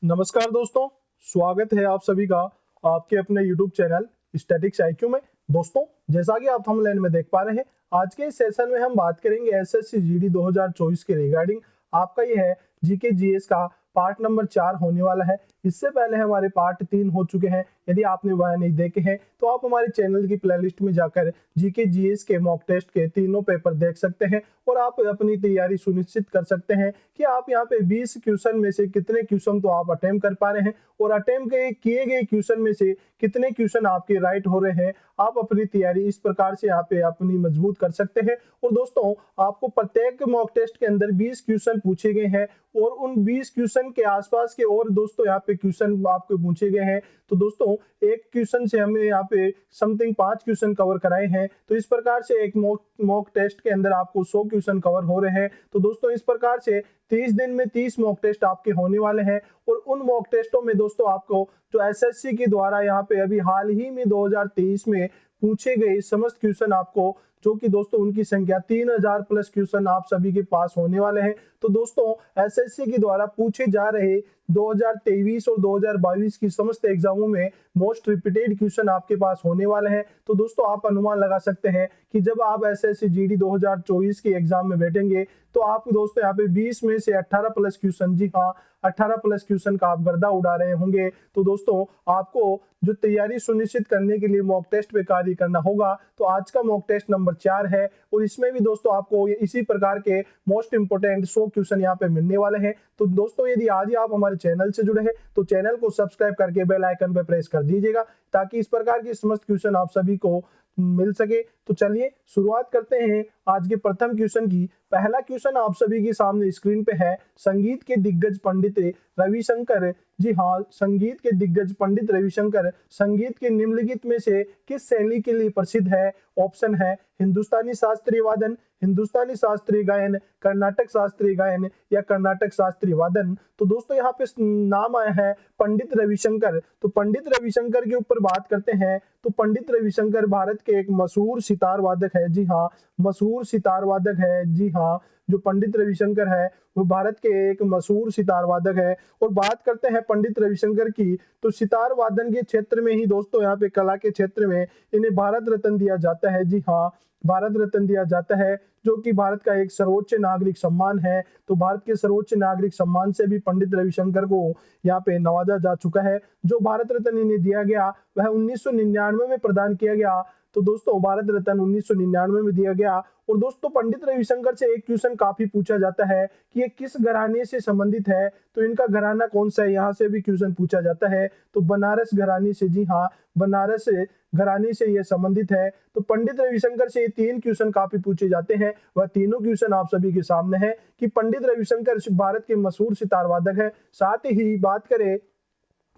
नमस्कार दोस्तों, स्वागत है आप सभी का आपके अपने YouTube चैनल स्टैटिक्स आईक्यू में। दोस्तों, जैसा कि आप थंबनेल में देख पा रहे हैं, आज के इस सेशन में हम बात करेंगे एसएससी जीडी 2024 के रिगार्डिंग। आपका ये है जीके जीएस का पार्ट नंबर 4 होने वाला है। इससे पहले हमारे पार्ट 3 हो चुके हैं। यदि आपने वह नहीं देखे हैं तो आप हमारे चैनल की प्लेलिस्ट में जाकर जीके जीएस के मॉक टेस्ट के तीनों पेपर देख सकते हैं और आप अपनी तैयारी सुनिश्चित कर सकते हैं कि आप यहाँ पे 20 क्वेश्चन में से कितने क्वेश्चन तो आप अटेम्प्ट कर पा रहे हैं और अटेम्प्ट किए गए क्वेश्चन में से कितने क्वेश्चन आपके राइट हो रहे हैं। आप अपनी तैयारी इस प्रकार से यहाँ पे अपनी मजबूत कर सकते हैं। और दोस्तों, आपको प्रत्येक मॉक टेस्ट के अंदर 20 क्वेश्चन पूछे गए हैं और उन 20 क्वेश्चन के आसपास के और दोस्तों यहाँ पे क्वेश्चन आपको पूछे गए हैं। तो दोस्तों, एक क्वेश्चन से हमने यहाँ पे समथिंग 5 क्वेश्चन कवर कराए हैं। तो इस प्रकार से एक मॉक टेस्ट के अंदर आपको 100 क्वेश्चन कवर हो रहे हैं। तो दोस्तों, इस प्रकार से 30 दिन में 30 मॉक टेस्ट आपके होने वाले हैं और उन मॉक टेस्टों में दोस्तों आपको जो एसएससी के द्वारा यहाँ पे अभी हाल ही में 2023 में पूछे गए समस्त क्वेश्चन आपको, जो कि दोस्तों उनकी संख्या 3000 प्लस क्वेश्चन आप सभी के पास होने वाले हैं। तो दोस्तों, एसएससी के द्वारा पूछे जा रहे 2023 और 2022 की समस्त एग्जामों में मोस्ट रिपीटेड क्वेश्चन आपके पास होने वाले हैं। तो दोस्तों, आप अनुमान लगा सकते हैं कि जब आप एसएससी जीडी 2024 की एग्जाम में बैठेंगे तो आप दोस्तों यहाँ पे 20 में से 18 प्लस क्वेश्चन, जी हाँ 18 प्लस क्वेश्चन का आप गर्दा उड़ा रहे होंगे। तो दोस्तों, आपको जो तैयारी सुनिश्चित करने के लिए मॉक टेस्ट पे कार्य करना होगा। तो आज का मॉक टेस्ट नंबर 4 है और इसमें भी दोस्तों आपको इसी प्रकार के मोस्ट इंपोर्टेंट 100 क्वेश्चन यहाँ पे मिलने वाले हैं। तो दोस्तों, यदि आज ही आप हमारे चैनल से जुड़े हैं तो चैनल को सब्सक्राइब करके बेल आइकन पे प्रेस कर दीजिएगा ताकि इस प्रकार के समस्त क्वेश्चन आप सभी को मिल सके। तो चलिए शुरुआत करते हैं आज के प्रथम क्वेश्चन की। पहला क्वेश्चन आप सभी के सामने स्क्रीन पे है। संगीत के दिग्गज पंडित रविशंकर, जी हाँ, संगीत के दिग्गज पंडित रविशंकर संगीत के निम्नलिखित में से किस शैली के लिए प्रसिद्ध है? ऑप्शन है हिंदुस्तानी शास्त्रीय वादन, हिंदुस्तानी शास्त्रीय गायन, कर्नाटक शास्त्रीय गायन या कर्नाटक शास्त्रीय वादन। तो दोस्तों, यहाँ पे नाम आया है पंडित रविशंकर। तो पंडित रविशंकर के ऊपर बात करते हैं तो पंडित रविशंकर भारत के एक मशहूर सितार वादक है। जी हाँ, मशहूर सितार वादक है। जी हाँ, जो पंडित रविशंकर है वो भारत के एक मशहूर सितार वादक है। और बात करते हैं पंडित रविशंकर की तो सितार वादन के क्षेत्र में ही दोस्तों यहाँ पे कला के क्षेत्र में इन्हें भारत रत्न दिया जाता है। जी हाँ, भारत रत्न दिया जाता है, जो कि भारत का एक सर्वोच्च नागरिक सम्मान है। तो भारत के सर्वोच्च नागरिक सम्मान से भी पंडित रविशंकर को यहाँ पे नवाजा जा चुका है। जो भारत रत्न इन्हें दिया गया वह 1999 में प्रदान किया गया। तो दोस्तों, भारत रत्न 1999 में दिया गया। और दोस्तों, पंडित रविशंकर से एक क्वेश्चन काफी पूछा जाता है कि ये किस घराने से संबंधित है। तो इनका घराना कौन सा है, यहाँ से भी क्वेश्चन पूछा जाता है। तो बनारस घराने से, जी हाँ, बनारस घराने से ये संबंधित है। तो पंडित रविशंकर से 3 क्वेश्चन काफी पूछे जाते हैं। वह तीनों क्वेश्चन आप सभी के सामने है कि पंडित रविशंकर भारत के मशहूर सितार वादक है। साथ ही बात करें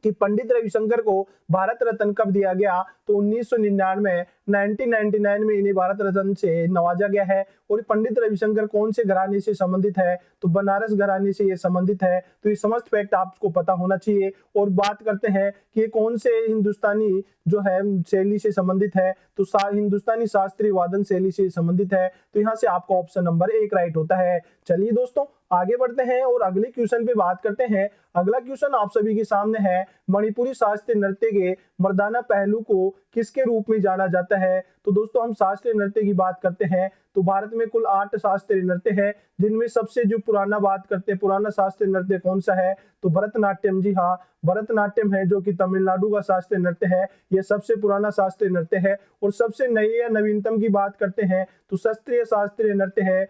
कि पंडित रविशंकर को भारत रत्न कब दिया गया तो 1999 में इन्हें भारत रत्न से नवाजा गया है। और पंडित रविशंकर कौन से घराने से संबंधित है तो बनारस घराने से ये संबंधित है। तो ये समस्त फैक्ट आपको पता होना चाहिए। और बात करते हैं कि ये कौन से हिंदुस्तानी जो है शैली से संबंधित है तो हिंदुस्तानी शास्त्रीय वादन शैली से संबंधित है। तो यहाँ से आपका ऑप्शन नंबर 1 राइट होता है। चलिए दोस्तों, आगे बढ़ते हैं और अगले क्वेश्चन पे बात करते हैं। अगला क्वेश्चन आप सभी के सामने है। मणिपुरी शास्त्रीय नृत्य के मर्दाना पहलू को किसके रूप में जाना जाता है? तो दोस्तों, हम शास्त्रीय नृत्य की बात करते हैं तो भारत में कुल 8 शास्त्रीय नृत्य है, जिनमें सबसे जो पुराना बात करते हैं पुराना शास्त्रीय नृत्य कौन सा है तो भरतनाट्यम। जी हाँ, भरतनाट्यम है, जो कि तमिलनाडु का शास्त्रीय नृत्य है। यह सबसे पुराना शास्त्रीय नृत्य है। और सबसे नए या नवीनतम की बात करते हैं तो शास्त्रीय नृत्य है,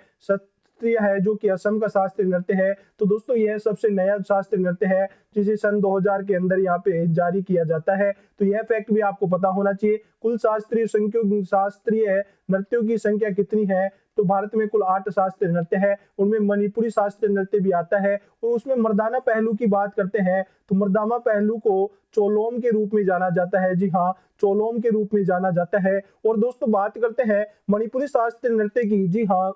है, जो कि असम का शास्त्रीय नृत्य है। तो दोस्तों, यह सबसे नया शास्त्रीय नृत्य है जिसे सन 2000 के अंदर यहाँ पे जारी किया जाता है। तो यह फैक्ट भी आपको पता होना चाहिए। कुल शास्त्रीय नृत्यों की संख्या कितनी है तो भारत में कुल 8 शास्त्रीय नृत्य है। उनमें मणिपुरी शास्त्रीय नृत्य भी आता है। और उसमें मर्दाना पहलू की बात करते हैं तो मर्दाना पहलू को चोलोम के रूप में जाना जाता है। जी हाँ, चोलोम के रूप में जाना जाता है। और दोस्तों, बात करते हैं मणिपुरी शास्त्रीय नृत्य की। जी हाँ,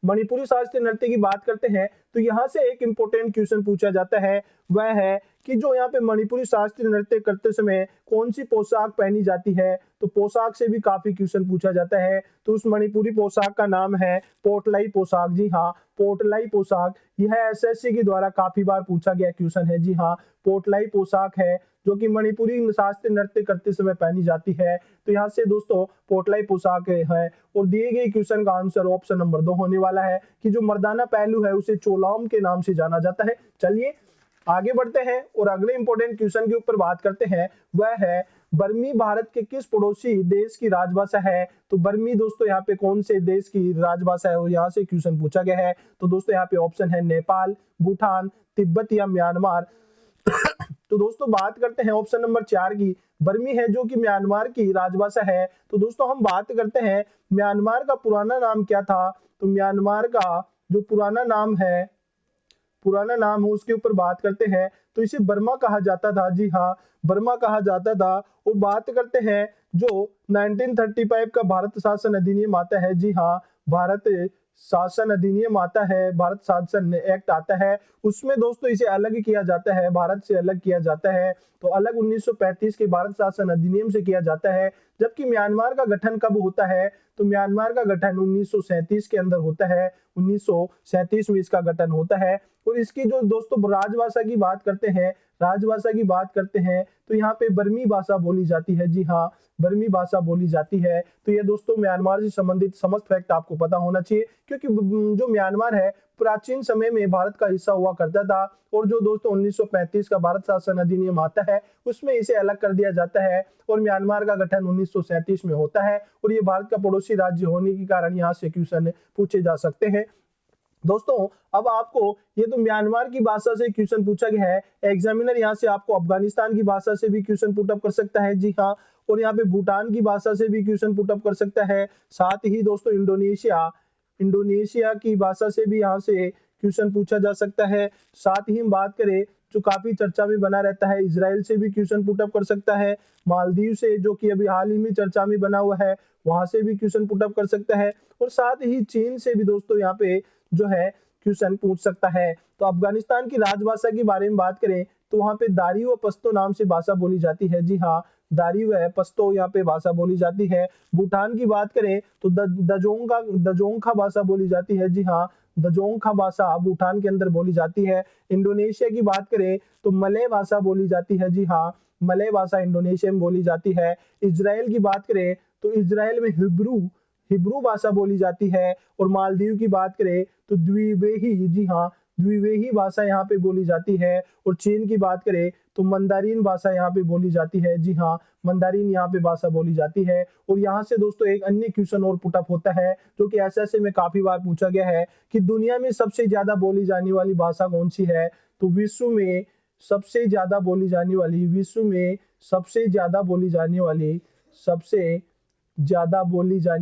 मणिपुरी शास्त्रीय नृत्य की बात करते हैं तो यहाँ से एक इंपॉर्टेंट क्वेश्चन पूछा जाता है, वह है कि जो यहाँ पे मणिपुरी शास्त्रीय नृत्य करते समय कौन सी पोशाक पहनी जाती है। तो पोशाक से भी काफी क्वेश्चन पूछा जाता है। तो उस मणिपुरी पोशाक का नाम है पोटलाई पोशाक। जी हाँ, पोटलाई पोशाक। यह एसएससी के द्वारा काफी बार पूछा गया क्वेश्चन है। जी हाँ, पोटलाई पोशाक है जो कि मणिपुरी शास्त्रीय नृत्य करते समय पहनी जाती है। तो यहाँ से दोस्तों पोटलाई पोशाक है। और दिए गए क्वेश्चन का आंसर ऑप्शन नंबर 2 होने वाला है कि जो मर्दाना पहलू है उसे चोलाम के नाम से जाना जाता है। चलिए आगे बढ़ते हैं और अगले इंपॉर्टेंट क्वेश्चन के ऊपर बात करते हैं, वह है बर्मी भारत के किस पड़ोसी देश की राजभाषा है। तो बर्मी दोस्तों यहाँ पे कौन से देश की राजभाषा है और यहाँ से क्वेश्चन पूछा गया है। तो दोस्तों यहाँ पे ऑप्शन है नेपाल, भूटान, तिब्बत या म्यांमार। तो दोस्तों बात करते हैं ऑप्शन नंबर 4 की, बर्मी है जो कि म्यांमार की राजभाषा है। तो दोस्तों हम बात करते हैं म्यांमार का पुराना नाम क्या था। तो म्यांमार का जो पुराना नाम है उसके ऊपर बात करते हैं, तो इसे बर्मा कहा जाता था। जी हाँ, बर्मा कहा जाता था। और बात करते हैं जो 1935 का भारत शासन अधिनियम आता है। जी हाँ, भारत शासन अधिनियम आता है, भारत शासन एक्ट आता है, उसमें दोस्तों इसे अलग किया जाता है, भारत से अलग किया जाता है। तो अलग 1935 के भारत शासन अधिनियम से किया जाता है। जबकि म्यांमार का गठन कब होता है। तो म्यांमार का गठन 1937 के अंदर होता है, 1937 में इसका गठन होता है। और इसकी जो दोस्तों राजभाषा की बात करते हैं, तो यहाँ पे बर्मी भाषा बोली जाती है। जी हाँ, बर्मी भाषा बोली जाती है। तो ये दोस्तों म्यांमार से संबंधित समस्त फैक्ट आपको पता होना चाहिए, क्योंकि जो म्यांमार है प्राचीन समय में भारत का हिस्सा हुआ करता था। और जो दोस्तों 1935 का भारत शासन अधिनियम आता है उसमें इसे अलग कर दिया जाता है और म्यांमार का गठन 1937 में होता है। और ये भारत का पड़ोसी राज्य होने के कारण यहाँ से क्वेश्चन पूछे जा सकते हैं। दोस्तों अब आपको ये तो म्यांमार की भाषा से क्वेश्चन पूछा गया है, एग्जामिनर यहाँ से आपको अफगानिस्तान की भाषा से भी क्वेश्चन पुटअप कर सकता है। जी हाँ, और यहाँ पे भूटान की भाषा से भी क्वेश्चन पुटअप कर सकता है। साथ ही दोस्तों इंडोनेशिया की भाषा से भी यहाँ से क्वेश्चन पूछा जा सकता है। साथ ही हम बात करें जो काफी चर्चा में बना रहता है, इजराइल से भी क्वेश्चन पुटअप कर सकता है। मालदीव से जो कि अभी हाल ही में चर्चा में बना हुआ है, वहां से भी क्वेश्चन पुटअप कर सकता है। और साथ ही चीन से भी दोस्तों यहाँ पे जो है क्वेश्चन पूछ सकता है। तो अफगानिस्तान की राजभाषा के बारे में बात करें तो वहां पे दारी व पश्तो नाम से भाषा बोली जाती है। जी हाँ, दारी व पश्तो यहाँ पे भाषा बोली जाती है। भूटान की बात करें तो दजोंगखा भाषा बोली जाती है। जी हाँ, दजोंगखा भाषा भूटान के अंदर बोली जाती है। इंडोनेशिया की बात करें तो मलय भाषा बोली जाती है। जी हाँ, मलय भाषा इंडोनेशिया में बोली जाती है। इजराइल की बात करें तो इजराइल में हिब्रू भाषा बोली जाती है। और मालदीव की बात करें तो द्विवेही, जी हाँ, द्विवेही भाषा यहाँ पे बोली जाती है। और चीन की बात करें तो मंदारिन भाषा यहाँ पे बोली जाती है। जी हाँ, मंदारिन यहाँ पे भाषा बोली जाती है। और यहाँ से दोस्तों एक अन्य क्वेश्चन और पुटअप होता है जो कि एसएससी में काफी बार पूछा गया है कि दुनिया में सबसे ज्यादा बोली जाने वाली भाषा कौन सी है। तो विश्व में सबसे ज्यादा बोली जाने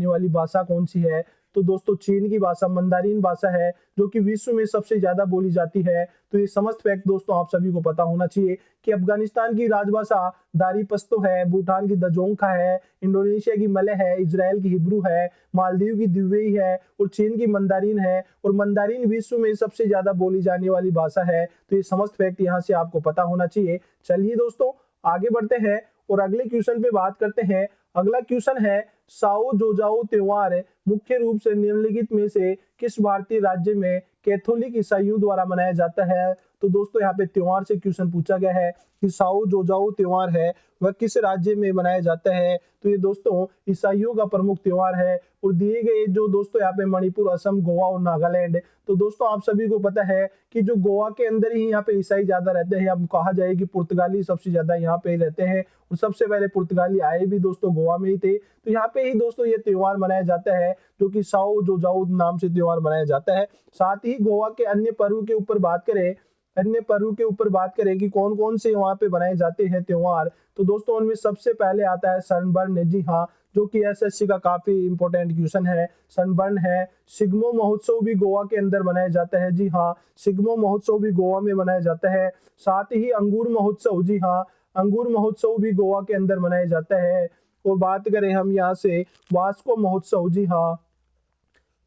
वाली भाषा कौन सी है। तो दोस्तों चीन की भाषा मंदारिन भाषा है जो कि विश्व में सबसे ज्यादा बोली जाती है। तो ये समस्त फैक्ट दोस्तों आप सभी को पता होना चाहिए कि अफगानिस्तान की राजभाषा दारी पश्तो है, भूटान की दजोंगखा है, इंडोनेशिया की मलय है, इजराइल की हिब्रू है, मालदीव की द्विवेही है और चीन की मंदारिन है। और मंदारिन विश्व में सबसे ज्यादा बोली जाने वाली भाषा है। तो ये समस्त फैक्ट यहाँ से आपको पता होना चाहिए। चलिए दोस्तों आगे बढ़ते हैं और अगले क्वेश्चन पे बात करते हैं। अगला क्वेश्चन है साओ जोजाओ त्योहार मुख्य रूप से निम्नलिखित में से किस भारतीय राज्य में कैथोलिक ईसाइयों द्वारा मनाया जाता है। तो दोस्तों यहाँ पे त्योहार से क्वेश्चन पूछा गया है कि साओ जोजाओ त्योहार है वह किस राज्य में मनाया जाता है। तो ये दोस्तों ईसाइयों का प्रमुख त्योहार है। और दिए गए जो दोस्तों यहाँ पे मणिपुर, असम, गोवा और नागालैंड। तो दोस्तों आप सभी को पता है कि जो गोवा के अंदर ही यहाँ पे ईसाई ज्यादा रहते हैं, अब कहा जाए कि पुर्तगाली सबसे ज्यादा यहाँ पे रहते हैं। और सबसे पहले पुर्तगाली आए भी दोस्तों गोवा में ही थे। तो यहाँ पे ही दोस्तों ये त्योहार मनाया जाता है जो कि साओ जोजाओ नाम से त्योहार मनाया जाता है। साथ ही गोवा के अन्य पर्व के ऊपर बात करें कि कौन कौन से वहाँ पे बनाए जाते हैं त्योहार। तो दोस्तों उनमें सबसे पहले आता है सनबर्न। जी हाँ, जो कि एसएससी का काफी इंपॉर्टेंट क्वेश्चन है, सनबर्न है। सिग्मो महोत्सव भी गोवा के अंदर मनाया जाता है। जी हाँ, सिग्मो महोत्सव भी गोवा में मनाया जाता है। साथ ही अंगूर महोत्सव, जी हाँ, अंगूर महोत्सव भी गोवा के अंदर मनाया जाता है। और बात करें हम यहाँ से वास्को महोत्सव, जी हाँ,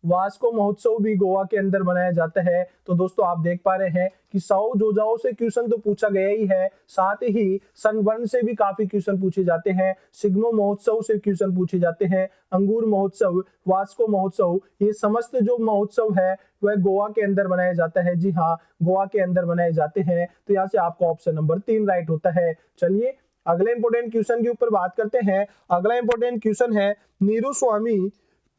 वास्को महोत्सव भी गोवा के अंदर मनाया जाता है। तो दोस्तों आप देख पा रहे हैं कि 100 जोजाओं से क्वेश्चन तो पूछा गया ही है, साथ ही सनबर्न से भी काफी क्वेश्चन पूछे जाते हैं, सिग्मो महोत्सव से क्वेश्चन पूछे जाते हैं, अंगूर महोत्सव, वास्को महोत्सव, ये समस्त जो महोत्सव है वह गोवा के अंदर मनाया जाता है। जी हाँ, गोवा के अंदर मनाए जाते हैं। तो यहाँ से आपका ऑप्शन नंबर 3 राइट होता है। चलिए अगले इंपोर्टेंट क्वेश्चन के ऊपर बात करते हैं। अगला इंपोर्टेंट क्वेश्चन है, नीरू स्वामी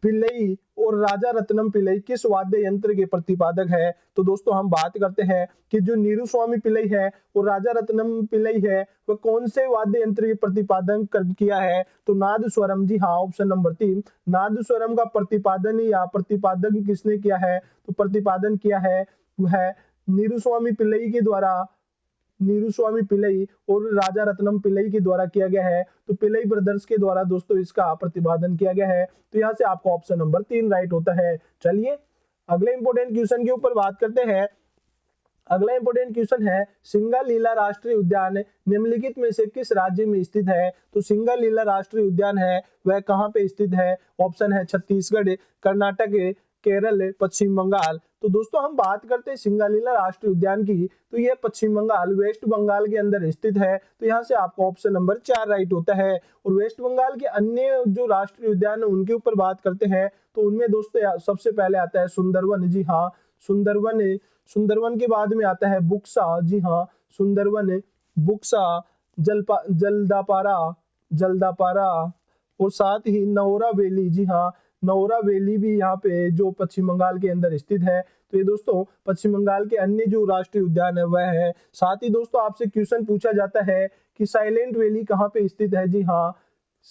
पिल्लई और राजा रत्नम पिल्लई किस वाद्य यंत्र के प्रतिपादक है। तो दोस्तों हम बात करते हैं कि जो नीरू स्वामी पिल्लई है और राजा रत्नम पिल्लई है वह कौन से वाद्य यंत्र के प्रतिपादन किया है। तो नादस्वरम। जी हाँ, ऑप्शन नंबर 3 नादस्वरम का प्रतिपादन या प्रतिपादन किसने किया है। तो प्रतिपादन किया है वह नीरू स्वामी पिल्लई के द्वारा, नीरू स्वामी पिल्लई और राजा रत्नम पिल्लई के द्वारा किया गया है। तो पिल्लई ब्रदर्स के द्वारा दोस्तों इसका प्रतिपादन किया गया है। तो यहाँ से आपका ऑप्शन नंबर 3 राइट होता है। चलिए अगले इंपोर्टेंट क्वेश्चन के ऊपर बात करते हैं। अगला इंपोर्टेंट क्वेश्चन है, सिंगालीला राष्ट्रीय उद्यान निम्नलिखित में से किस राज्य में स्थित है। तो सिंगालीला राष्ट्रीय उद्यान है वह कहाँ पे स्थित है। ऑप्शन है छत्तीसगढ़, कर्नाटक, केरल, पश्चिम बंगाल। तो दोस्तों हम बात करते हैं सिंगालीला राष्ट्रीय उद्यान की, तो यह पश्चिम बंगाल, वेस्ट बंगाल के अंदर स्थित है। तो यहाँ से आपका ऑप्शन नंबर 4 राइट होता है। और वेस्ट बंगाल के अन्य जो राष्ट्रीय उद्यान है उनके ऊपर बात करते हैं, तो उनमें दोस्तों सबसे पहले आता है सुंदरवन। जी हाँ, सुंदरवन, सुंदरवन के बाद में आता है बुक्सा। जी हाँ, सुंदरवन, बुक्सा, जलदापारा, जलदापारा और साथ ही नौरा वैली। जी हाँ, नौरा वैली भी यहाँ पे जो पश्चिम बंगाल के अंदर स्थित है। तो ये दोस्तों पश्चिम बंगाल के अन्य जो राष्ट्रीय उद्यान है वह है। साथ ही दोस्तों आपसे क्वेश्चन पूछा जाता है कि साइलेंट वैली कहाँ पे स्थित है। जी हाँ,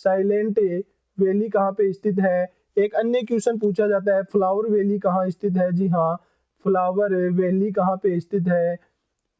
साइलेंट वैली कहाँ पे स्थित है। एक अन्य क्वेश्चन पूछा जाता है, फ्लावर वैली कहाँ स्थित है। जी हाँ, फ्लावर वैली कहाँ पे स्थित है,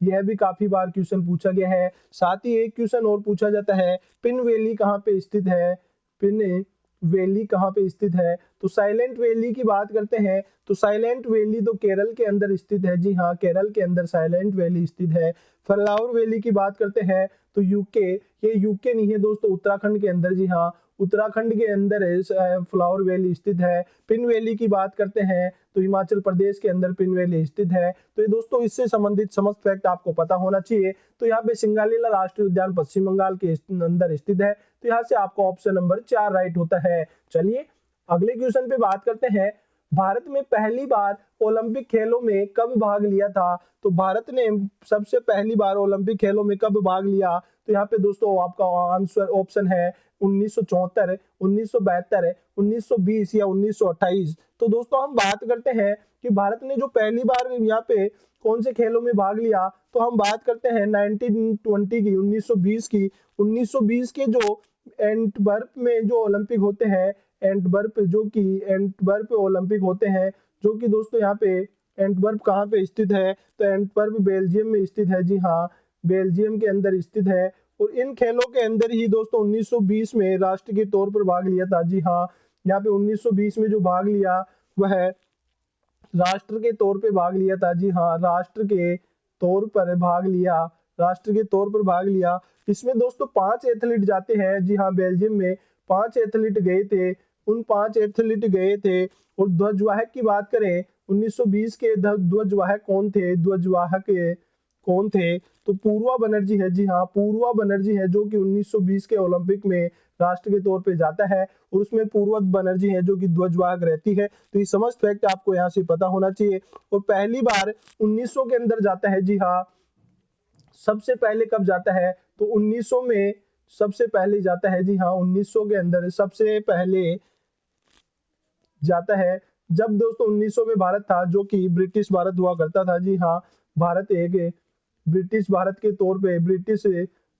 यह भी काफी बार क्वेश्चन पूछा गया है। साथ ही एक क्वेश्चन और पूछा जाता है, पिन वैली कहाँ पे स्थित है, पिन वैली कहाँ पे स्थित है। तो साइलेंट वैली की बात करते हैं, तो साइलेंट वैली तो केरल के अंदर स्थित है। जी हाँ, केरल के अंदर साइलेंट वैली स्थित है। फ्लावर वैली की बात करते हैं तो यूके, ये यूके नहीं है दोस्तों, उत्तराखंड के अंदर। जी हाँ, उत्तराखंड के अंदर फ्लावर वैली स्थित है। पिन वैली की बात करते हैं तो हिमाचल प्रदेश के अंदर पिन वैली स्थित है। तो ये दोस्तों इससे संबंधित समस्त फैक्ट आपको पता होना चाहिए। तो यहाँ पे सिंगालीला राष्ट्रीय उद्यान पश्चिम बंगाल के अंदर स्थित है। तो यहाँ से आपका ऑप्शन नंबर 4 राइट होता है। चलिए अगले क्वेश्चन पे बात करते हैं, भारत में पहली बार ओलंपिक खेलों में कब भाग लिया था। तो भारत ने सबसे पहली बार ओलंपिक खेलों में कब भाग लिया। तो यहाँ पे दोस्तों आपका आंसर ऑप्शन है 1974, 1972, 1920 या 1928। तो दोस्तों हम बात करते हैं कि भारत ने जो पहली बार यहाँ पे कौन से खेलों में भाग लिया, तो हम बात करते हैं 1920 की, 1920 की। 1920 के जो एंटवर्प में जो ओलंपिक होते हैं, एंटवर्प जो कि एंटवर्प ओलंपिक होते हैं, जो कि दोस्तों यहाँ पे एंटवर्प कहाँ पे स्थित है। तो एंटवर्प बेल्जियम में स्थित है। जी हाँ, बेल्जियम के अंदर स्थित है। और इन खेलों के अंदर ही दोस्तों 1920 में राष्ट्र के तौर पर भाग लिया था। जी हाँ, यहाँ पे 1920 में जो भाग लिया वह राष्ट्र के तौर पे भाग लिया था। जी हाँ, राष्ट्र के तौर पर भाग लिया, राष्ट्र के तौर पर भाग लिया। इसमें दोस्तों 5 एथलीट जाते हैं। जी हाँ, बेल्जियम में 5 एथलीट गए थे, उन 5 एथलीट गए थे। और ध्वजवाहक की बात करें 1920 के ध्वजवाहक कौन थे, ध्वजवाहक कौन थे। तो पूर्वा बनर्जी है। जी हाँ, पूर्वा बनर्जी है जो कि 1920 के ओलंपिक में राष्ट्र के तौर पे जाता है। और उसमें पूर्वा बनर्जी है जो कि ध्वजवाहक रहती है। तो ये समस्त फैक्ट आपको यहाँ से पता होना चाहिए। और पहली बार 1900 के अंदर जाता है। जी हाँ, सबसे पहले कब जाता है, तो 1900 में सबसे पहले जाता है। जी हाँ, 1900 के अंदर सबसे पहले जाता है। जब दोस्तों 1900 में भारत था जो कि ब्रिटिश भारत हुआ करता था। जी हाँ, भारत एक ब्रिटिश भारत के तौर पे, ब्रिटिश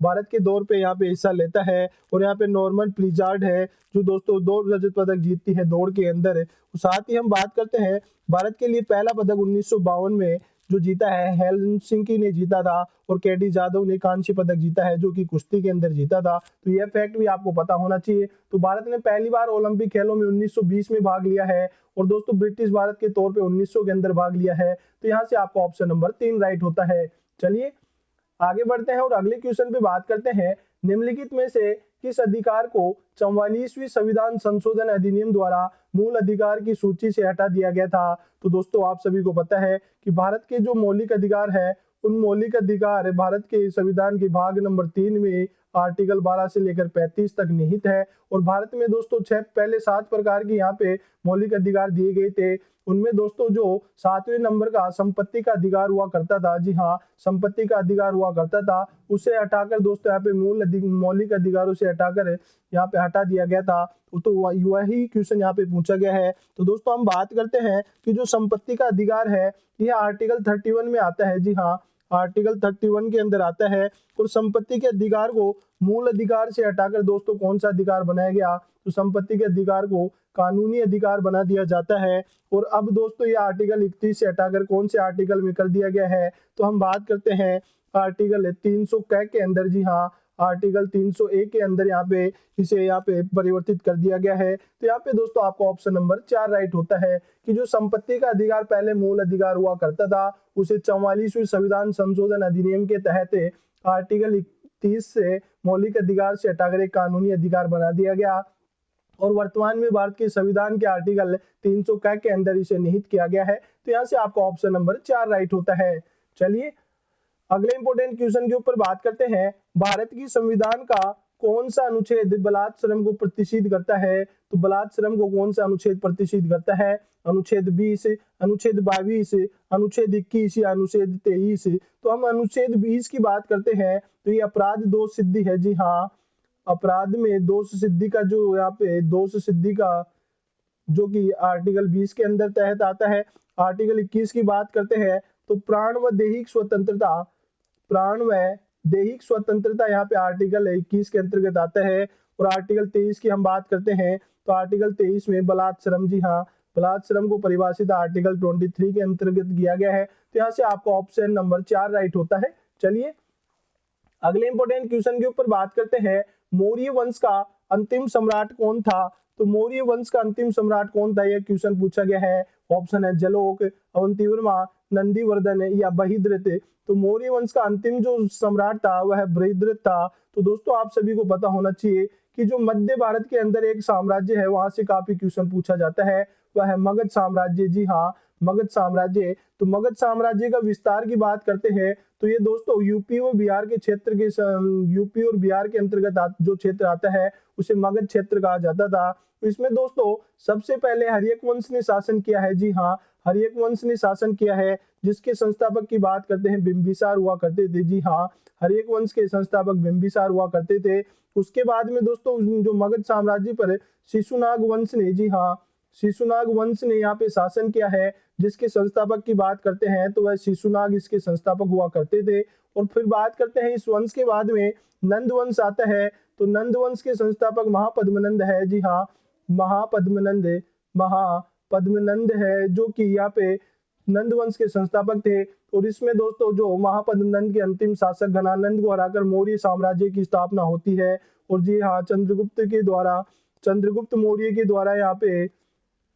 भारत के दौर पे यहाँ पे हिस्सा लेता है। और यहाँ पे नॉर्मन प्रिजार्ड है जो दोस्तों 2 रजत पदक जीतती है दौड़ के अंदर। साथ ही हम बात करते हैं भारत के लिए पहला पदक 1952 में जो जीता है हेलसिंकी ने जीता था। और केडी जाधव ने कांस्य पदक जीता है जो कि कुश्ती के अंदर जीता था। तो यह फैक्ट भी आपको पता होना चाहिए। तो भारत ने पहली बार ओलंपिक खेलों में 1920 में भाग लिया है। और दोस्तों ब्रिटिश भारत के तौर पे 1900 के अंदर भाग लिया है। तो यहाँ से आपका ऑप्शन नंबर 3 राइट होता है। चलिए आगे बढ़ते हैं और अगले क्वेश्चन पे बात करते हैं, निम्नलिखित में से किस अधिकार को 44वीं संविधान संशोधन अधिनियम द्वारा मूल अधिकार की सूची से हटा दिया गया था? तो दोस्तों आप सभी को पता है कि भारत के जो मौलिक अधिकार है उन मौलिक अधिकार भारत के संविधान के भाग नंबर 3 में आर्टिकल 12 से लेकर 35 तक निहित है। और भारत में दोस्तों पहले 7 प्रकार के यहाँ पे मौलिक अधिकार दिए गए थे। उनमें दोस्तों जो 7वें नंबर का संपत्ति का अधिकार हुआ करता था, जी हाँ, संपत्ति का अधिकार हुआ करता था, उसे हटाकर दोस्तों यहाँ पे मौलिक अधिकारों से हटाकर यहाँ पे हटा दिया गया था। तो वही क्वेश्चन यहाँ पे पूछा गया है। तो दोस्तों हम बात करते हैं कि जो संपत्ति का अधिकार है यह आर्टिकल 31 में आता है। जी हाँ, आर्टिकल 31 के अंदर आता है। और संपत्ति के अधिकार को मूल अधिकार से हटाकर दोस्तों कौन सा अधिकार बनाया गया? तो संपत्ति के अधिकार को कानूनी अधिकार बना दिया जाता है। और अब दोस्तों ये आर्टिकल 31 से हटाकर कौन से आर्टिकल में कर दिया गया है? तो हम बात करते हैं आर्टिकल 300 के अंदर। जी हाँ, आर्टिकल 301 के अंदर इसे यहाँ पे परिवर्तित कर दिया गया है। तो यहाँ पे दोस्तों आपका ऑप्शन नंबर 4 राइट होता है कि जो संपत्ति का अधिकार पहले मूल अधिकार हुआ करता था उसे 44वीं संविधान संशोधन अधिनियम के तहत आर्टिकल 31 से मौलिक अधिकार से हटाकर एक कानूनी अधिकार बना दिया गया। और वर्तमान में भारत के संविधान के आर्टिकल 300 के अंदर इसे निहित किया गया है। तो यहाँ से आपका ऑप्शन नंबर 4 राइट होता है। चलिए अगले इंपॉर्टेंट क्वेश्चन के ऊपर बात करते हैं। भारत की संविधान का कौन सा अनुच्छेद बलात् श्रम को प्रतिषिद्ध करता है? तो बलात् श्रम को कौन सा अनुच्छेद प्रतिषिद्ध करता है? अनुच्छेद 20, अनुच्छेद 22, अनुच्छेद 21 या अनुच्छेद 23? तो हम अनुच्छेद 20 की बात करते हैं। तो ये अपराध दोष सिद्धि है। जी हाँ, अपराध में दोष सिद्धि का जो यहाँ पे दोष सिद्धि का जो कि आर्टिकल 20 के अंदर तहत आता है। आर्टिकल 21 की बात करते हैं तो प्राण व दैहिक स्वतंत्रता यहाँ पे आर्टिकल 21 के अंतर्गत आता है। और आर्टिकल 23 की हम बात करते हैं तो आर्टिकल 23 में बलात् श्रम, जी हाँ, बलात् श्रम को परिभाषित आर्टिकल 23 के अंतर्गत किया गया है। तो यहाँ से आपका ऑप्शन नंबर 4 राइट होता है। चलिए अगले इंपॉर्टेंट क्वेश्चन के ऊपर बात करते हैं। मौर्य वंश का अंतिम सम्राट कौन था? तो मौर्य वंश का अंतिम सम्राट कौन था, यह क्वेश्चन पूछा गया है। ऑप्शन है जलोक, अवंतिवर्मा, नंदीवर्धन या बृहद्रथ। तो मौर्य वंश का अंतिम जो सम्राट था वह बृहद्रथ था। तो दोस्तों आप सभी को पता होना चाहिए कि जो मध्य भारत के अंदर एक साम्राज्य है वहां से काफी क्वेश्चन पूछा जाता है, वह है मगध साम्राज्य। जी हाँ, मगध साम्राज्य। तो मगध साम्राज्य का विस्तार की बात करते हैं तो ये दोस्तों यूपी और बिहार के अंतर्गत जो क्षेत्र आता है उसे मगध क्षेत्र कहा जाता था। तो इसमें दोस्तों सबसे पहले हर्यक वंश ने शासन किया है। जी हाँ, हर्यक वंश ने शासन किया है, जिसके संस्थापक की बात करते हैं बिंबिसार हुआ करते थे। जी हाँ, हर्यक वंश के संस्थापक बिंबिसार हुआ करते थे। उसके बाद में दोस्तों जो मगध साम्राज्य पर शिशुनाग वंश ने, जी हाँ, शिशुनाग वंश ने यहाँ पे शासन किया है, जिसके संस्थापक की बात करते हैं तो वह शिशुनाग इसके संस्थापक हुआ करते थे। और फिर बात करते हैं इस वंश के बाद में नंद वंश आता है। तो नंद वंश के संस्थापक महापद्मनंद है। जी हाँ, महापद्मनंद है जो कि यहाँ पे नंद वंश के संस्थापक थे। और इसमें दोस्तों जो महापद्मनंद के अंतिम शासक घनानंद को हराकर मौर्य साम्राज्य की स्थापना होती है। और जी हाँ, चंद्रगुप्त मौर्य के द्वारा यहाँ पे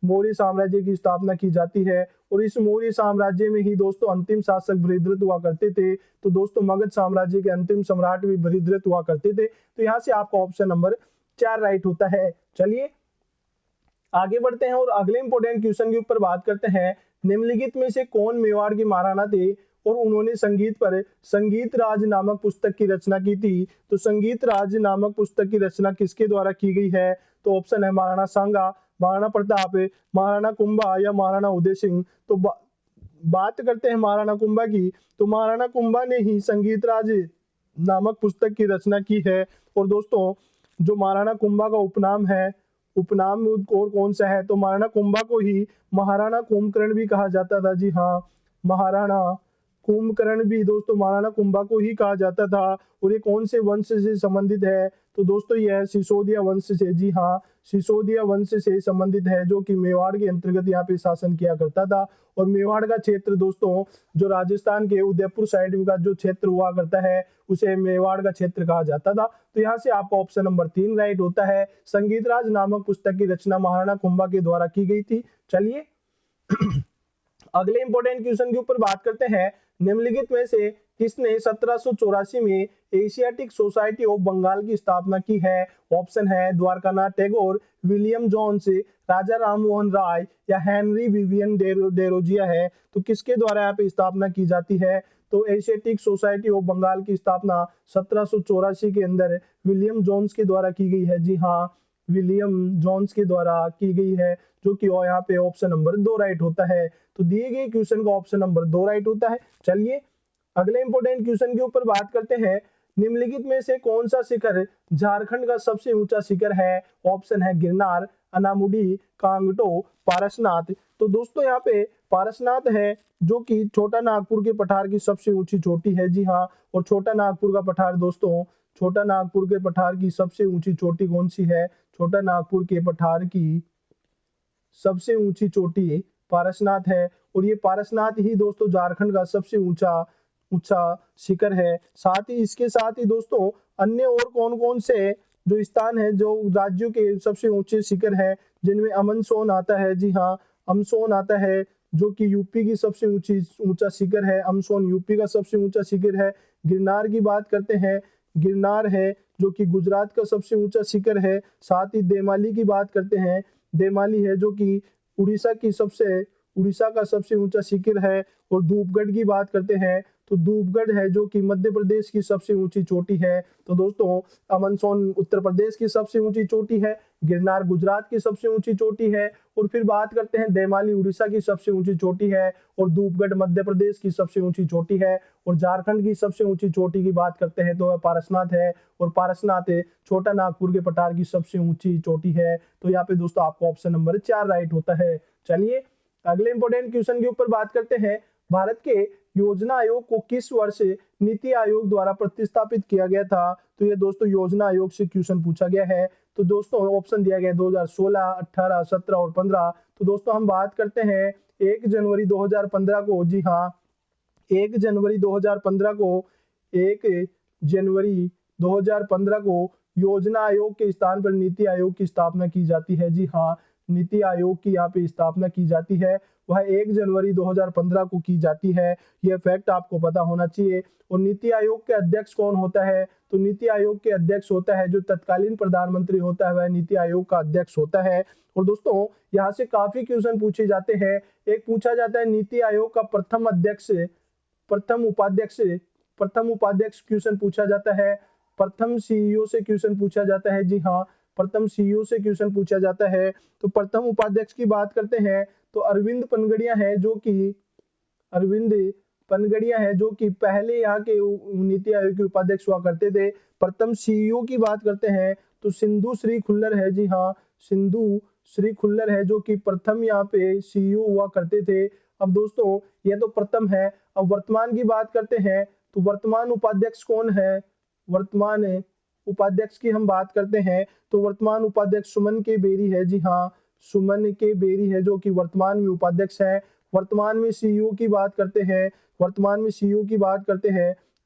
मौर्य साम्राज्य की स्थापना की जाती है। और इस मौर्य साम्राज्य में ही दोस्तों अंतिम शासक बृहद्रथ हुआ करते थे। तो दोस्तों मगध साम्राज्य के अंतिम सम्राट भी बृहद्रथ हुआ करते थे। तो यहाँ से आपका ऑप्शन नंबर 4 राइट होता है। चलिए आगे बढ़ते हैं और अगले इंपॉर्टेंट क्वेश्चन के ऊपर बात करते हैं। निम्नलिखित में से कौन मेवाड़ के महाराणा थे और उन्होंने संगीत पर संगीत राज नामक पुस्तक की रचना की थी? तो संगीत राज नामक पुस्तक की रचना किसके द्वारा की गई है? तो ऑप्शन है महाराणा सांगा, महाराणा प्रताप, महाराणा कुंभा या महाराणा उदय सिंह। तो बात करते हैं महाराणा कुंभा की। तो महाराणा कुंभा ने ही संगीत राज नामक पुस्तक की रचना की है। और दोस्तों जो महाराणा कुंभा का उपनाम और कौन सा है? तो महाराणा कुंभा को ही महाराणा कुंभकर्ण भी कहा जाता था। जी हाँ, महाराणा कुंभकर्ण भी दोस्तों महाराणा कुंभा को ही कहा जाता था। और ये कौन से वंश से संबंधित है? तो दोस्तों यह है सिसोदिया वंश से। जी हाँ, सिसोदिया वंश से संबंधित है, जो कि मेवाड़ के अंतर्गत यहाँ पे शासन किया करता था। और मेवाड़ का क्षेत्र दोस्तों जो राजस्थान के उदयपुर साइड का जो क्षेत्र हुआ करता है उसे मेवाड़ का क्षेत्र कहा जाता था। तो यहाँ से आपका ऑप्शन नंबर 3 राइट होता है। संगीतराज नामक पुस्तक की रचना महाराणा कुंभा के द्वारा की गई थी। चलिए अगले इंपॉर्टेंट क्वेश्चन के ऊपर बात करते हैं। निम्नलिखित में से किसने 1784 में एशियाटिक सोसाइटी ऑफ बंगाल की स्थापना की है? ऑप्शन है द्वारकानाथ टैगोर, विलियम जोन्स, राजा राममोहन राय या हेनरी विवियन डेरोजिया है। तो किसके द्वारा यहाँ पे स्थापना की जाती है? तो एशियाटिक सोसाइटी ऑफ बंगाल की स्थापना 1784 के अंदर विलियम जोन्स के द्वारा की गई है। जी हाँ, विलियम जोन्स के द्वारा की गई है, जो कि यहाँ पे ऑप्शन नंबर 2 राइट होता है। तो दिए गए क्वेश्चन का ऑप्शन नंबर 2 राइट होता है। चलिए अगले इंपोर्टेंट क्वेश्चन के ऊपर बात करते हैं। निम्नलिखित में से कौन सा शिखर झारखंड का सबसे ऊंचा शिखर है? ऑप्शन है गिरनार, अनामुडी, कांगटो, पारसनाथ। तो दोस्तों यहाँ पे पारसनाथ है, जो कि छोटा नागपुर के पठार की सबसे ऊंची चोटी है। जी हाँ, और छोटा नागपुर का पठार दोस्तों, छोटा नागपुर के पठार की सबसे ऊंची चोटी कौन सी है? छोटा नागपुर के पठार की सबसे ऊंची चोटी पारसनाथ है, और ये पारसनाथ ही दोस्तों झारखंड का सबसे ऊंचा ऊंचा शिखर है। साथ ही इसके साथ ही दोस्तों अन्य और कौन कौन से जो स्थान है, जो राज्यों के सबसे ऊंचे शिखर है, जिनमें अमनसोन आता है। जी हाँ, अमसोन आता है, जो कि यूपी की सबसे ऊंचा शिखर है। अमसोन यूपी का सबसे ऊंचा शिखर है। गिरनार की बात करते हैं, गिरनार है जो कि गुजरात का सबसे ऊंचा शिखर है। साथ ही देमाली की बात करते हैं, देमाली है जो कि उड़ीसा का सबसे ऊंचा शिखर है। और धूपगढ़ की बात करते हैं, तो धूपगढ़ है जो कि मध्य प्रदेश की सबसे ऊंची चोटी है। तो दोस्तों अमनसोन उत्तर प्रदेश की सबसे ऊंची चोटी है, गिरनार गुजरात की सबसे ऊंची चोटी है, और फिर बात करते हैं देमाली उड़ीसा की सबसे ऊंची चोटी है, और धूपगढ़ मध्य प्रदेश की सबसे ऊंची चोटी है। और झारखंड की सबसे ऊंची चोटी की बात करते हैं तो पारसनाथ है, और पारसनाथ छोटा नागपुर के पठार की सबसे ऊंची चोटी है। तो यहाँ पे दोस्तों आपको ऑप्शन नंबर 4 राइट होता है। चलिए अगले इंपोर्टेंट क्वेश्चन के ऊपर बात करते हैं। भारत के योजना आयोग को किस वर्ष नीति आयोग द्वारा प्रतिस्थापित किया गया था? तो ये दोस्तों योजना आयोग से क्वेश्चन पूछा गया है। तो दोस्तों ऑप्शन दिया गया 2016, 18, 17 और 15। तो दोस्तों हम बात करते हैं 1 जनवरी 2015 को। जी हाँ, 1 जनवरी 2015 को 1 जनवरी 2015 को योजना आयोग के स्थान पर नीति आयोग की स्थापना की जाती है। जी हाँ, नीति आयोग की यहाँ पे स्थापना की जाती है, वह 1 जनवरी 2015 को की जाती है। यह फैक्ट आपको पता होना चाहिए। और नीति आयोग के अध्यक्ष कौन होता है? तो नीति आयोग के अध्यक्ष होता है जो तत्कालीन प्रधानमंत्री होता है, वह नीति आयोग का अध्यक्ष होता है। और दोस्तों यहाँ से काफी क्वेश्चन पूछे जाते हैं। एक पूछा जाता है नीति आयोग का प्रथम उपाध्यक्ष क्वेश्चन पूछा जाता है। प्रथम सीईओ से क्वेश्चन पूछा जाता है। जी हाँ, प्रथम सीईओ से क्वेश्चन पूछा जाता है। तो प्रथम उपाध्यक्ष की बात करते हैं तो अरविंद पनगड़िया है, जो कि पहले यहाँ के नीति आयोग के उपाध्यक्ष हुआ करते थे। प्रथम सीईओ की बात करते हैं तो सिंधु श्री खुल्लर है। जी हाँ, सिंधु श्री खुल्लर है जो कि प्रथम यहाँ पे सीईओ हुआ करते थे। अब दोस्तों ये तो प्रथम है। अब वर्तमान की बात करते हैं तो वर्तमान उपाध्यक्ष कौन है? वर्तमान उपाध्यक्ष की हम बात करते हैं तो वर्तमान उपाध्यक्ष सुमन के बेरी है। जी हाँ, सुमन के बेरी है जो कि वर्तमान में उपाध्यक्ष है। वर्तमान में सीईओ की बात करते हैं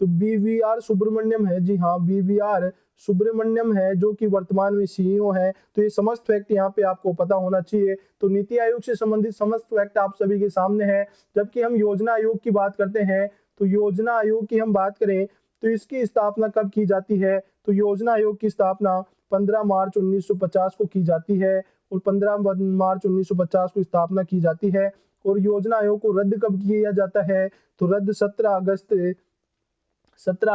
तो बीवीआर सुब्रमण्यम है। जी हाँ, बीवीआर सुब्रमण्यम है जो कि वर्तमान में सीईओ है। तो ये समस्त फैक्ट यहाँ पे आपको पता होना चाहिए। तो नीति आयोग से संबंधित समस्त फैक्ट आप सभी के सामने है। जबकि हम योजना आयोग की बात करते हैं तो योजना आयोग की हम बात करें तो इसकी स्थापना कब की जाती है? तो योजना आयोग की स्थापना 15 मार्च 1950 को की जाती है, और 15 मार्च 1950 को स्थापना की जाती है। और योजना आयोग को रद्द कब किया जाता है? तो रद्द 17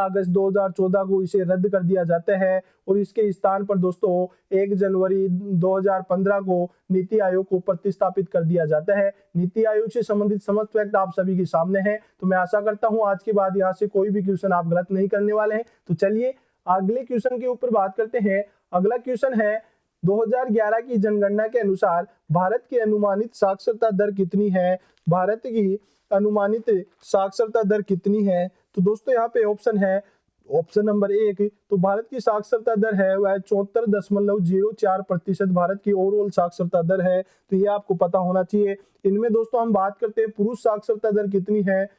अगस्त 2014 को इसे रद्द कर दिया जाता है, और इसके स्थान पर दोस्तों 1 जनवरी 2015 को नीति आयोग को प्रतिस्थापित कर दिया जाता है। नीति आयोग से संबंधित समस्त फैक्ट आप सभी के सामने है। तो मैं आशा करता हूं आज के बाद यहाँ से कोई भी क्वेश्चन आप गलत नहीं करने वाले हैं। तो चलिए अगले क्वेश्चन के ऊपर बात करते हैं। अगला क्वेश्चन है 2011 की जनगणना के अनुसार भारत की अनुमानित साक्षरता दर कितनी है? भारत की अनुमानित साक्षरता दर कितनी है? तो दोस्तों यहाँ पे ऑप्शन है, ऑप्शन नंबर 1 तो भारत की साक्षरता दर है वह 74.04% भारत की ओवरऑल साक्षरता दर है। तो ये आपको पता होना चाहिए। इनमें दोस्तों हम बात करते हैं पुरुष साक्षरता दर कितनी है।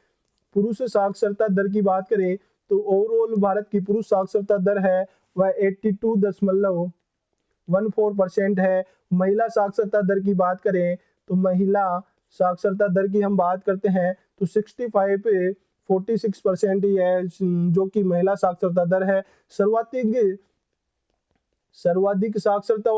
पुरुष साक्षरता दर की बात करें तो ओवरऑल भारत की पुरुष साक्षरता दर है वह 82.14% है। महिला साक्षरता दर की बात करें तो महिला साक्षरता दर की हम बात करते हैं तो 46% ही है, जो कि महिला साक्षरता दर है। सर्वाधिक साक्षरता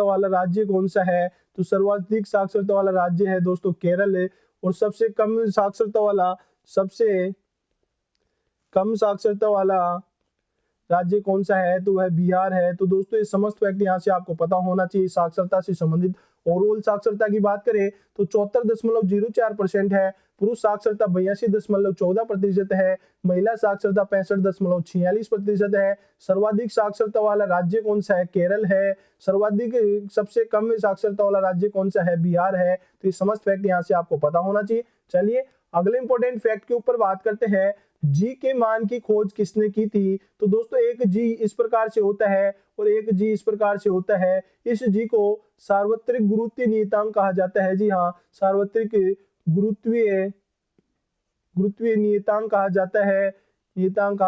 वाला राज्य कौन सा है? तो सर्वाधिक साक्षरता वाला राज्य है दोस्तों केरल है। और सबसे कम साक्षरता वाला राज्य कौन सा है? तो वह बिहार है। तो दोस्तों ये समस्त फैक्ट यहाँ से आपको पता होना चाहिए साक्षरता से संबंधित। ओवरऑल साक्षरता की बात करें तो 74.04% है, पुरुष साक्षरता 82.14% है, महिला साक्षरता 65.46% है। सर्वाधिक साक्षरता वाला राज्य कौन सा है? केरल है। सबसे कम साक्षरता वाला राज्य कौन सा है? बिहार है। तो ये समस्त फैक्ट यहाँ से आपको पता होना चाहिए। चलिए अगले इंपॉर्टेंट फैक्ट के ऊपर बात करते हैं। जी के मान की खोज किसने की थी? तो दोस्तों एक जी इस प्रकार से होता है और एक जी इस प्रकार से होता है। इस जी को सार्वत्रिक गुरुत्वीय नियतांक कहा जाता है। जी हाँ, सार्वत्रिक गुरुत्वीय नियतांक कहा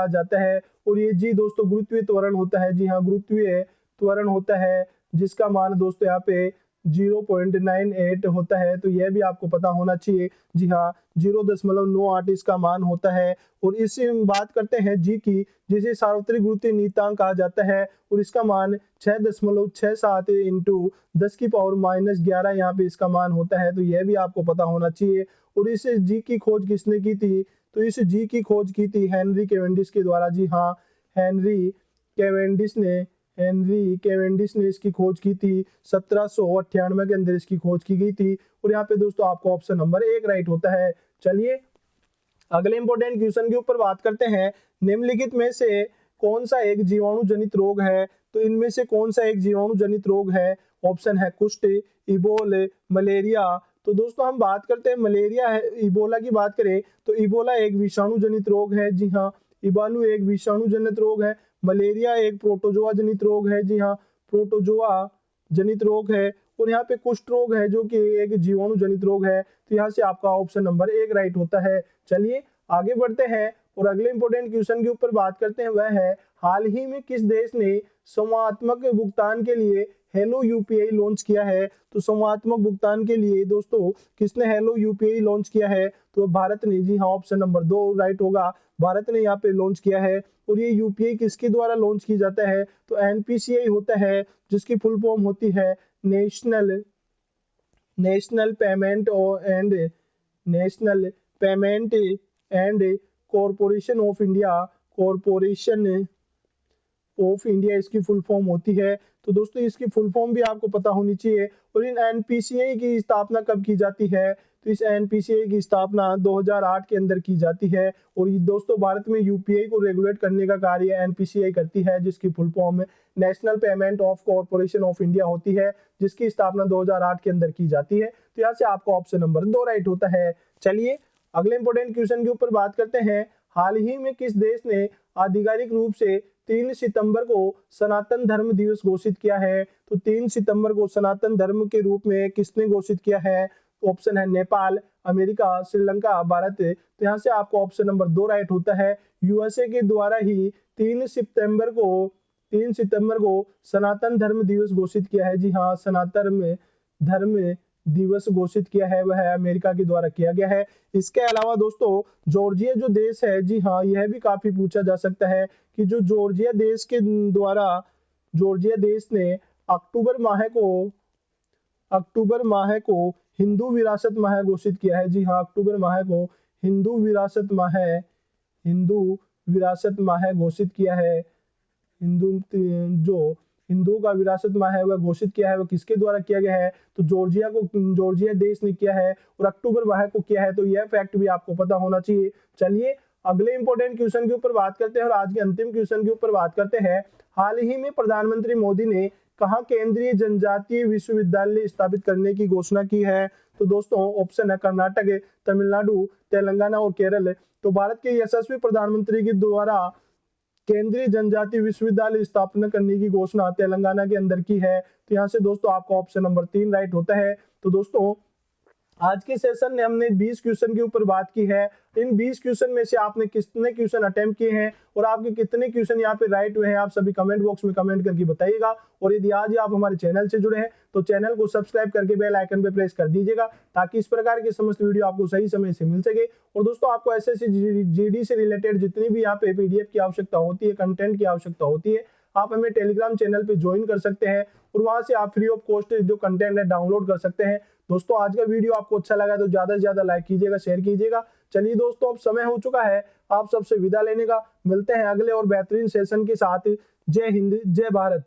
जाता है। और ये जी दोस्तों गुरुत्वीय त्वरण होता है। जी हाँ, गुरुत्वीय त्वरण होता है, जिसका मान दोस्तों यहाँ पे 0.98 होता है। तो यह भी आपको पता होना चाहिए। जी हाँ, 0.98 इसका मान होता है। और इससे बात करते हैं जी की, जिसे सार्वत्रिक गुरुत्वीय नियतांक कहा जाता है, और इसका मान 6.67 इंटू 10⁻⁻11 यहाँ पे इसका मान होता है। तो यह भी आपको पता होना चाहिए। और इस जी की खोज किसने की थी? तो इस जी की खोज की थी हेनरी कैवेंडिश के द्वारा। जी हाँ, हेनरी कैवेंडिश ने इसकी खोज की थी। 1798 के अंदर इसकी खोज की गई थी। और यहाँ पे दोस्तों आपको ऑप्शन नंबर 1 राइट होता है। चलिए अगले इंपॉर्टेंट क्वेश्चन के ऊपर बात करते हैं। निम्नलिखित में से कौन सा एक जीवाणु जनित रोग है? तो इनमें से कौन सा एक जीवाणु जनित रोग है? ऑप्शन है कुष्ठ, इबोल, मलेरिया। तो दोस्तों हम बात करते हैं मलेरिया है, इबोला की बात करें तो इबोला एक विषाणु जनित रोग है। जी हाँ, इबालू एक विषाणु जनित रोग है। मलेरिया एक प्रोटोजोआ जनित रोग है। जी हाँ, प्रोटोजोआ जनित रोग है। और यहाँ पे कुष्ठ रोग है, जो कि एक जीवाणु जनित रोग है। तो यहाँ से आपका ऑप्शन नंबर 1 राइट होता है। चलिए आगे बढ़ते हैं और अगले इंपॉर्टेंट क्वेश्चन के ऊपर बात करते हैं। वह है हाल ही में किस देश ने संवात्मक भुगतान के लिए हेलो यूपीआई लॉन्च किया है? तो संवात्मक भुगतान के लिए दोस्तों किसने हेलो यूपीआई लॉन्च किया है? तो भारत ने। जी हाँ, ऑप्शन नंबर 2 राइट होगा, भारत ने यहाँ पे लॉन्च किया है। और ये यूपीआई किसके द्वारा लॉन्च की जाता है? तो एनपीसीआई होता है, जिसकी फुल फॉर्म होती है national payment and corporation of India इसकी फुल फॉर्म होती है। तो दोस्तों इसकी फुल फॉर्म भी आपको पता होनी चाहिए। और इन एनपीसीआई की स्थापना कब की जाती है? तो इस एनपीसीआई की स्थापना 2008 के अंदर की जाती है। और ये दोस्तों भारत में यूपीआई को रेगुलेट करने का कार्य एनपीसीआई करती है, जिसकी full form national payment of corporation of India होती है, जिसकी स्थापना 2008 के अंदर की जाती है। तो यहाँ से आपका ऑप्शन नंबर 2 राइट होता है। चलिए अगले इंपॉर्टेंट क्वेश्चन के ऊपर बात करते हैं। हाल ही में किस देश ने आधिकारिक रूप से 3 सितंबर को सनातन धर्म दिवस घोषित किया है? तो 3 सितंबर को सनातन धर्म के रूप में किसने घोषित किया है? ऑप्शन है नेपाल, अमेरिका, श्रीलंका, भारत। तो यहाँ से आपको ऑप्शन नंबर 2 राइट होता है। यूएसए के द्वारा ही 3 सितंबर को सनातन धर्म दिवस घोषित किया है। जी हाँ, सनातन धर्म दिवस घोषित किया है वह अमेरिका के द्वारा किया गया है। इसके अलावा दोस्तों जॉर्जिया जो देश है, जी हाँ, यह भी काफी पूछा जा सकता है कि जो जॉर्जिया देश ने अक्टूबर माह को हिंदू विरासत माह घोषित किया है। जी हाँ, अक्टूबर माह को हिंदू विरासत माह घोषित किया है। हिंदुओं का विरासत माह है वह घोषित किया है, वह किसके द्वारा किया गया है? तो जॉर्जिया देश ने किया है और अक्टूबर माह को किया है। तो यह फैक्ट भी आपको पता होना चाहिए। चलिए अगले इंपॉर्टेंट क्वेश्चन के ऊपर बात करते हैं और आज के अंतिम क्वेश्चन के ऊपर बात करते हैं। हाल ही में प्रधानमंत्री मोदी ने कहाँ केंद्रीय जनजातीय विश्वविद्यालय स्थापित करने की घोषणा की है? तो दोस्तों ऑप्शन है कर्नाटक, तमिलनाडु, तेलंगाना और केरल। तो भारत के यशस्वी प्रधानमंत्री के द्वारा केंद्रीय जनजातीय विश्वविद्यालय स्थापना करने की घोषणा तेलंगाना के अंदर की है। तो यहाँ से दोस्तों आपका ऑप्शन नंबर 3 राइट होता है। तो दोस्तों आज के सेशन में हमने 20 क्वेश्चन के ऊपर बात की है। इन 20 क्वेश्चन में से आपने कितने क्वेश्चन अटेम्प्ट किए हैं और आपके कितने क्वेश्चन यहाँ पे राइट हुए हैं, आप सभी कमेंट बॉक्स में कमेंट करके बताइएगा। और यदि आज ही आप हमारे चैनल से जुड़े हैं तो चैनल को सब्सक्राइब करके बेल आइकन पे प्रेस कर दीजिएगा, ताकि इस प्रकार की समस्त वीडियो आपको सही समय से मिल सके। और दोस्तों, आपको एसएससी जीडी से रिलेटेड जितनी भी यहाँ पे पीडीएफ की आवश्यकता होती है, कंटेंट की आवश्यकता होती है, आप हमें टेलीग्राम चैनल पे ज्वाइन कर सकते हैं और वहां से आप फ्री ऑफ कॉस्ट जो कंटेंट है डाउनलोड कर सकते हैं। दोस्तों, आज का वीडियो आपको अच्छा लगा तो ज्यादा से ज्यादा लाइक कीजिएगा, शेयर कीजिएगा। चलिए दोस्तों, अब समय हो चुका है आप सबसे विदा लेने का। मिलते हैं अगले और बेहतरीन सेशन के साथ। जय हिंद, जय भारत।